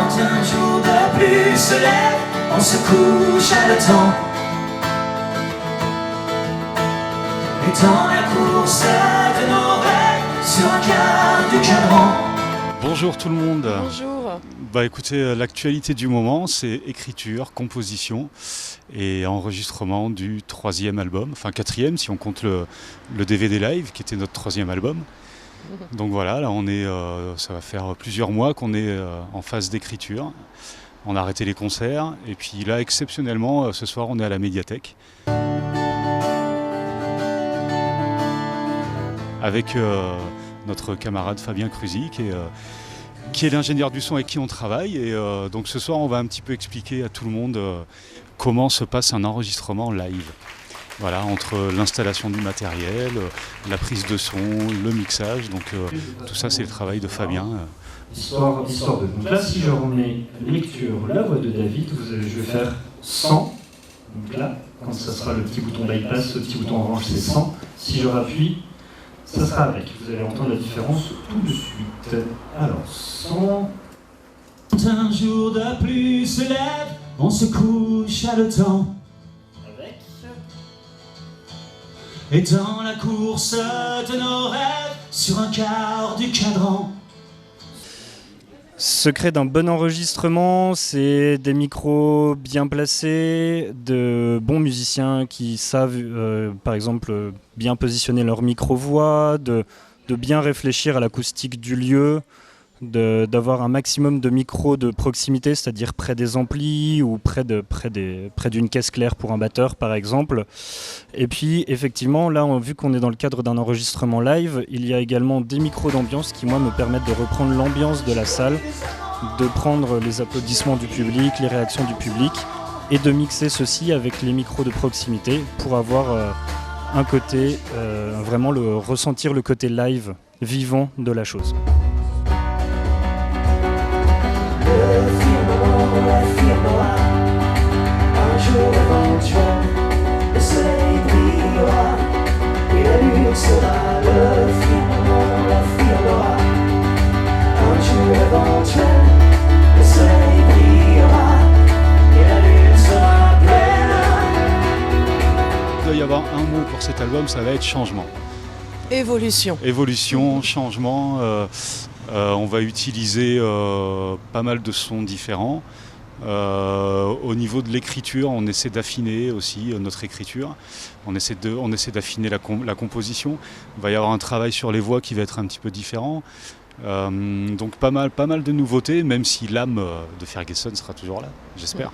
Quand un jour de plus se lève, on se couche à le temps. Et dans la course de nos rêves, sur un quart du cadran. Bonjour tout le monde. Bonjour. Écoutez, l'actualité du moment, c'est écriture, composition et enregistrement du 3e album, enfin 4e si on compte le DVD live qui était notre 3e album. Donc voilà, là on est, ça va faire plusieurs mois qu'on est en phase d'écriture. On a arrêté les concerts et puis là exceptionnellement ce soir on est à la médiathèque. Avec notre camarade Fabien Cruzy qui est l'ingénieur du son avec qui on travaille. Et donc ce soir, on va un petit peu expliquer à tout le monde comment se passe un enregistrement live. Voilà, entre l'installation du matériel, la prise de son, le mixage. Donc tout ça, c'est le travail de Fabien. Histoire de. Donc là, si je remets lecture, la voix de David, je vais faire 100. Donc là, quand ça sera le petit bouton bypass, ce petit bouton orange, c'est 100. Si je rappuie, ça sera avec. Vous allez entendre la différence tout de suite. Alors, 100. Quand un jour de plus se lève, on se couche à le temps. Avec. Et dans la course de nos rêves, sur un quart du cadran. Secret d'un bon enregistrement, c'est des micros bien placés, de bons musiciens qui savent, par exemple, bien positionner leur micro-voix, de bien réfléchir à l'acoustique du lieu, d'avoir un maximum de micros de proximité, c'est-à-dire près des amplis ou près d'une caisse claire pour un batteur, par exemple. Et puis, effectivement, là, vu qu'on est dans le cadre d'un enregistrement live, il y a également des micros d'ambiance qui, moi, me permettent de reprendre l'ambiance de la salle, de prendre les applaudissements du public, les réactions du public, et de mixer ceci avec les micros de proximité pour avoir un côté, vraiment ressentir le côté live, vivant de la chose. Le firmament, un jour éventuel, le soleil brillera et la lune sera. Le firmament, un jour éventuel, le soleil brillera et la lune sera pleine. Il doit y avoir un mot pour cet album, ça va être changement. Évolution. Évolution, changement. On va utiliser pas mal de sons différents. Au niveau de l'écriture, on essaie d'affiner aussi notre écriture. On essaie d'affiner la composition. Il va y avoir un travail sur les voix qui va être un petit peu différent. Donc pas mal de nouveautés, même si l'âme de Ferguson sera toujours là, j'espère.